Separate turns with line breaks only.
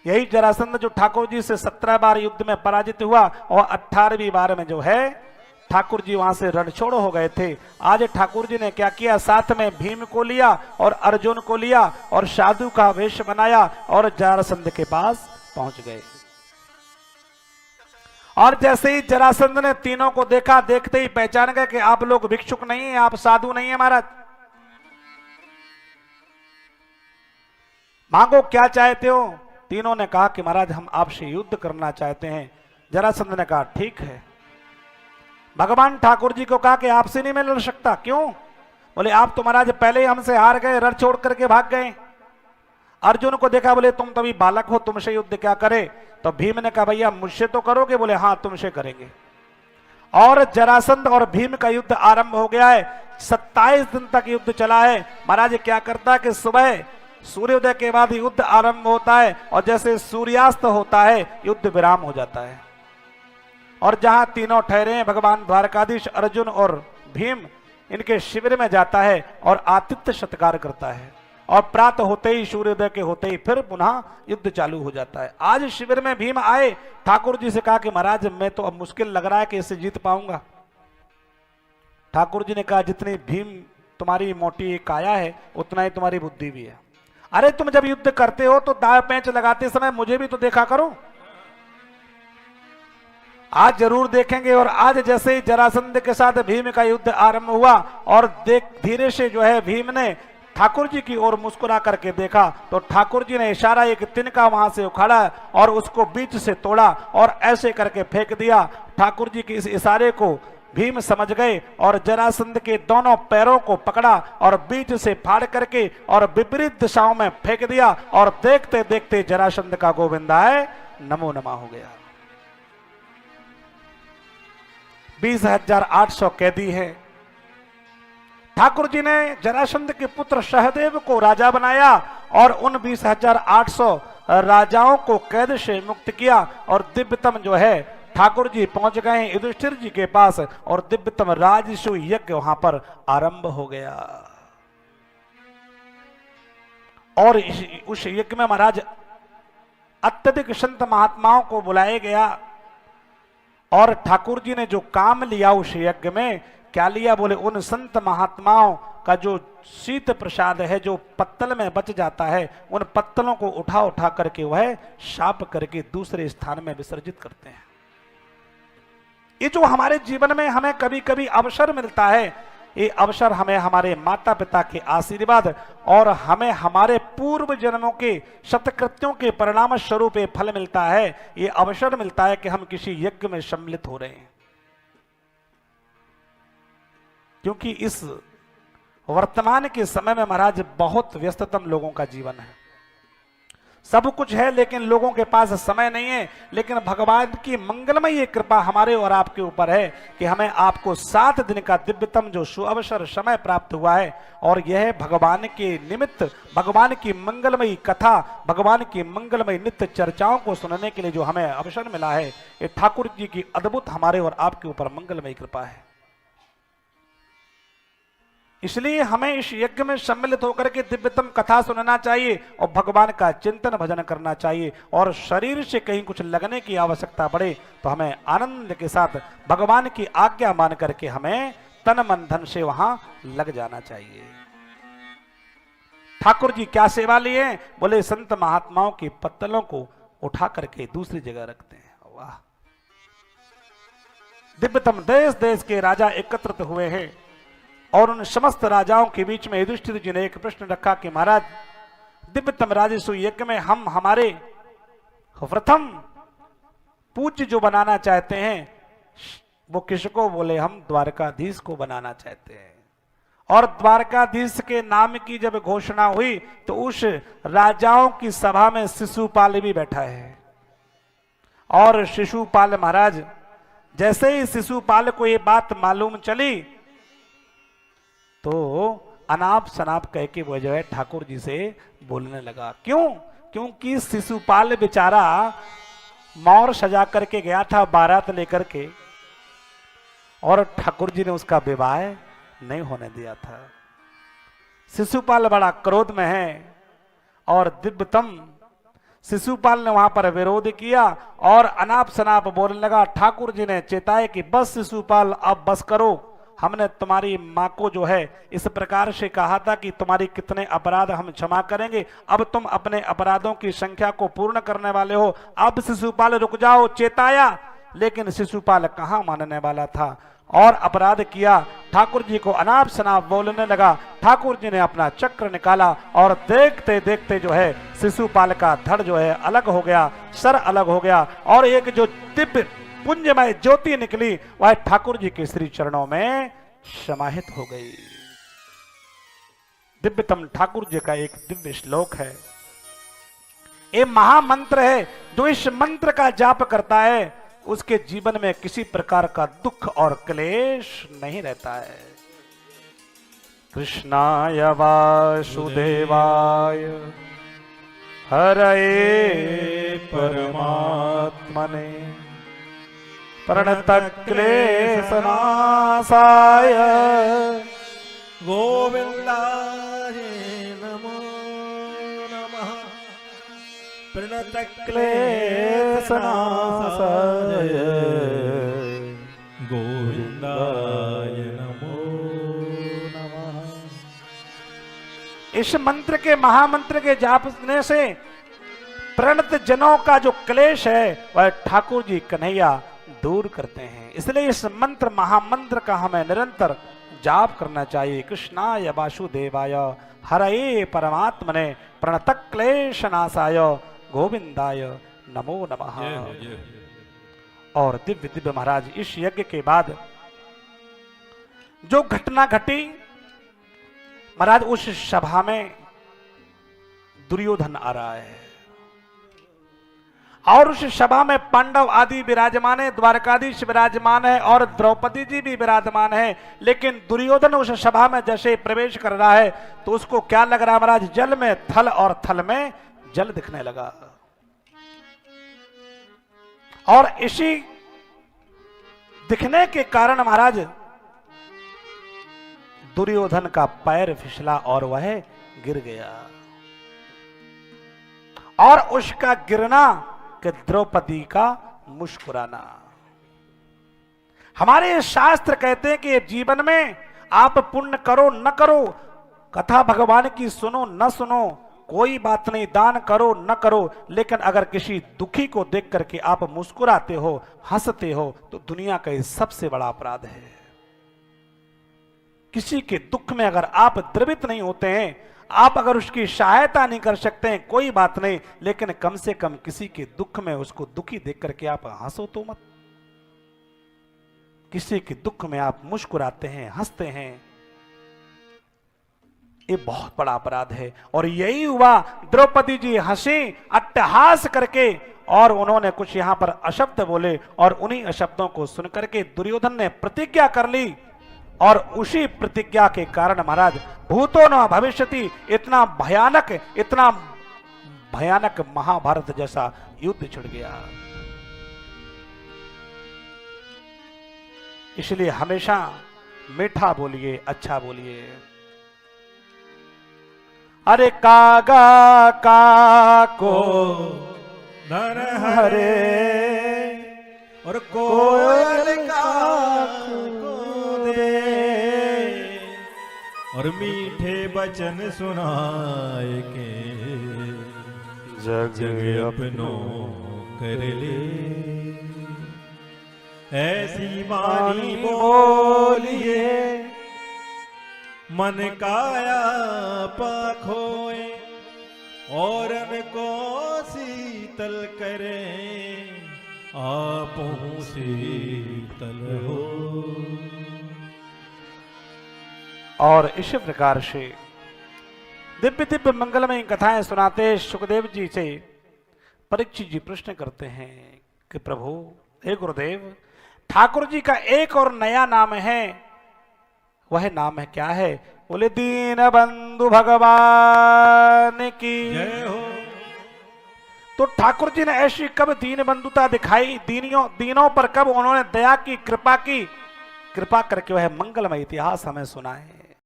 यही जरासंध जो ठाकुर जी से 17 बार युद्ध में पराजित हुआ और 18वीं बार में जो है ठाकुर जी वहां से रणछोड़ हो गए थे। आज ठाकुर जी ने क्या किया, साथ में भीम को लिया और अर्जुन को लिया और साधु का वेश बनाया और जरासंध के पास पहुंच गए। और जैसे ही जरासंध ने तीनों को देखा, देखते ही पहचान गए कि आप लोग भिक्षुक नहीं है, आप साधु नहीं है महाराज, मांगो क्या चाहते हो। तीनों ने कहा कि महाराज हम आपसे युद्ध करना चाहते हैं। जरासंध ने कहा ठीक है। भगवान ठाकुर जी को कहा कि आपसे नहीं मैं लड़ सकता। क्यों? बोले आप तो महाराज पहले ही हमसे हार गए, रण छोड़ करके भाग गए। अर्जुन को देखा, बोले तुम तो अभी बालक हो, तुमसे युद्ध क्या करे। तो भीम ने कहा भैया मुझसे तो करोगे। बोले हाँ तुमसे करेंगे। और जरासंध और भीम का युद्ध आरंभ हो गया है। 27 दिन तक युद्ध चला है। महाराज क्या करता है कि सुबह सूर्योदय के बाद युद्ध आरंभ होता है और जैसे सूर्यास्त होता है युद्ध विराम हो जाता है। और जहां तीनों ठहरे हैं, भगवान द्वारकाधीश अर्जुन और भीम, इनके शिविर में जाता है और आतिथ्य सत्कार करता है। और प्रातः होते ही, सूर्योदय के होते ही फिर पुनः युद्ध चालू हो जाता है। आज शिविर में भीम आए, ठाकुर जी से कहा कि महाराज मैं तो अब मुश्किल लग रहा है कि इससे जीत पाऊंगा। ठाकुर जी ने कहा जितनी भीम तुम्हारी मोटी काया है उतना ही तुम्हारी बुद्धि भी है। अरे तुम जब युद्ध करते हो तो दाव पेंच लगाते समय मुझे भी तो देखा करो। आज जरूर देखेंगे। और आज जैसे ही जरासंध के साथ भीम का युद्ध आरंभ हुआ और धीरे से जो है भीम ने ठाकुर जी की ओर मुस्कुरा करके देखा तो ठाकुर जी ने इशारा एक तिनका वहां से उखाड़ा और उसको बीच से तोड़ा और ऐसे करके फेंक दिया। ठाकुर जी के इस इशारे को भीम समझ गए और जरासंध के दोनों पैरों को पकड़ा और बीच से फाड़ करके और विपरीत दिशाओं में फेंक दिया। और देखते देखते जरासंध का गोविंदाय नमो नमः हो गया। 20,800 कैदी हैं। ठाकुर जी ने जरासंध के पुत्र सहदेव को राजा बनाया और उन 20,800 राजाओं को कैद से मुक्त किया। और दिव्यतम जो है ठाकुर जी पहुंच गए युधिष्ठिर जी के पास और दिव्यतम राजसु यज्ञ वहां पर आरंभ हो गया। और उस यज्ञ में महाराज अत्यधिक संत महात्माओं को बुलाया गया। और ठाकुर जी ने जो काम लिया उस यज्ञ में, क्या लिया? बोले उन संत महात्माओं का जो शीत प्रसाद है, जो पत्तल में बच जाता है, उन पत्तलों को उठा उठा करके वह साफ करके दूसरे स्थान में विसर्जित करते हैं। ये जो हमारे जीवन में हमें कभी कभी अवसर मिलता है, ये अवसर हमें हमारे माता पिता के आशीर्वाद और हमें हमारे पूर्व जन्मों के सत्कृत्यों के परिणाम स्वरूप ये फल मिलता है। ये अवसर मिलता है कि हम किसी यज्ञ में सम्मिलित हो रहे हैं। क्योंकि इस वर्तमान के समय में महाराज बहुत व्यस्ततम लोगों का जीवन है, सब कुछ है लेकिन लोगों के पास समय नहीं है। लेकिन भगवान की मंगलमय कृपा हमारे और आपके ऊपर है कि हमें आपको 7 दिन का दिव्यतम जो सुअवसर समय प्राप्त हुआ है और यह भगवान के निमित्त भगवान की मंगलमयी कथा, भगवान की मंगलमयी नित्य चर्चाओं को सुनने के लिए जो हमें अवसर मिला है, ये ठाकुर जी की अद्भुत हमारे और आपके ऊपर मंगलमयी कृपा है। इसलिए हमें इस यज्ञ में सम्मिलित होकर के दिव्यतम कथा सुनना चाहिए और भगवान का चिंतन भजन करना चाहिए। और शरीर से कहीं कुछ लगने की आवश्यकता पड़े तो हमें आनंद के साथ भगवान की आज्ञा मान करके हमें तन मन धन से वहां लग जाना चाहिए। ठाकुर जी क्या सेवा लिए? बोले संत महात्माओं की पत्तलों को उठा करके दूसरी जगह रखते हैं। वाह! दिव्यतम देश देश के राजा एकत्रित हुए हैं और उन समस्त राजाओं के बीच में युधिष्ठिर जी ने एक प्रश्न रखा कि महाराज दिव्यतम राजस्व यज्ञ में हम हमारे प्रथम पूज्य जो बनाना चाहते हैं वो किसको? बोले हम द्वारकाधीश को बनाना चाहते हैं। और द्वारकाधीश के नाम की जब घोषणा हुई तो उस राजाओं की सभा में शिशुपाल भी बैठा है। और शिशुपाल महाराज, जैसे ही शिशुपाल को ये बात मालूम चली तो अनाप शनाप कह के वो जो है ठाकुर जी से बोलने लगा। क्यों? क्योंकि शिशुपाल बेचारा मौर सजा करके गया था बारात लेकर के और ठाकुर जी ने उसका विवाह नहीं होने दिया था। शिशुपाल बड़ा क्रोध में है और दिव्यतम शिशुपाल ने वहां पर विरोध किया और अनाप शनाप बोलने लगा। ठाकुर जी ने चेताए कि बस शिशुपाल, अब बस करो, हमने तुम्हारी माँ को जो है इस प्रकार से कहा था कि तुम्हारी कितने अपराध हम क्षमा करेंगे, अब तुम अपने अपराधों की संख्या को पूर्ण करने वाले हो, अब शिशुपाल रुक जाओ, चेताया। लेकिन शिशुपाल कहाँ मानने वाला था और अपराध किया। ठाकुर जी को अनाप शनाप बोलने लगा। ठाकुर जी ने अपना चक्र निकाला और देखते देखते जो है शिशुपाल का धड़ जो है अलग हो गया, सर अलग हो गया और एक जो दिव्य पुंजमय ज्योति निकली वह ठाकुर जी के श्री चरणों में समाहित हो गई। दिव्यतम ठाकुर जी का एक दिव्य श्लोक है, ये महामंत्र है। जो इस मंत्र का जाप करता है उसके जीवन में किसी प्रकार का दुख और क्लेश नहीं रहता है। कृष्णाय वासुदेवाय हरये परमात्मने प्रणतक्लेशनाशाय
गोविंदाय नमो नमः।
प्रणतक्लेशनाशाय
गोविंदाय नमो नमः।
इस मंत्र के महामंत्र के जापने से प्रणत जनों का जो क्लेश है वह ठाकुर जी कन्हैया दूर करते हैं। इसलिए इस मंत्र महामंत्र का हमें निरंतर जाप करना चाहिए। कृष्णाय वासुदेवाय हरये परमात्मने प्रणतक्लेशनाशाय गोविंदाय नमो नमः। और दिव्य दिव्य महाराज इस यज्ञ के बाद जो घटना घटी महाराज, उस सभा में दुर्योधन आ रहा है और उस सभा में पांडव आदि विराजमान है, द्वारकाधीश विराजमान है और द्रौपदी जी भी विराजमान है। लेकिन दुर्योधन उस सभा में जैसे प्रवेश कर रहा है तो उसको क्या लग रहा है महाराज, जल में थल और थल में जल दिखने लगा। और इसी दिखने के कारण महाराज दुर्योधन का पैर फिसला और वह गिर गया। और उसका गिरना कि द्रौपदी का मुस्कुराना। हमारे शास्त्र कहते हैं कि जीवन में आप पुण्य करो न करो, कथा भगवान की सुनो न सुनो, कोई बात नहीं, दान करो न करो, लेकिन अगर किसी दुखी को देख करके आप मुस्कुराते हो, हंसते हो, तो दुनिया का ये सबसे बड़ा अपराध है। किसी के दुख में अगर आप द्रवित नहीं होते हैं, आप अगर उसकी सहायता नहीं कर सकते हैं, कोई बात नहीं, लेकिन कम से कम किसी के दुख में उसको दुखी देख करके आप हंसो तो मत। किसी के दुख में आप मुस्कुराते हैं, हंसते हैं, ये बहुत बड़ा अपराध है। और यही हुआ, द्रौपदी जी हंसी अट्टहास करके और उन्होंने कुछ यहां पर अशब्द बोले और उन्हीं अशब्दों को सुनकर के दुर्योधन ने प्रतिज्ञा कर ली और उसी प्रतिज्ञा के कारण महाराज भूतो न भविष्यति, इतना भयानक महाभारत जैसा युद्ध छिड़ गया। इसलिए हमेशा मीठा बोलिए, अच्छा बोलिए। अरे कागा काको
धन हरे और कोयल काको दे और मीठे बचन सुनाए के जग अपनों कर ले। ऐसी वाणी बोलिए मन काया पाखोए और को शीतल करे आपो शीतल हो।
और इसी प्रकार से दिव्य दिव्य मंगलमय कथाएं सुनाते सुखदेव जी से परीक्षित जी प्रश्न करते हैं कि प्रभु, हे गुरुदेव, ठाकुर जी का एक और नया नाम है, वह नाम है क्या है? बोले दीन बंधु भगवान की
जय हो।
तो ठाकुर जी ने ऐसी कब दीन बंधुता दिखाई, दीनों पर कब उन्होंने दया की, कृपा की, कृपा करके वह मंगलमय इतिहास हमें सुनाए।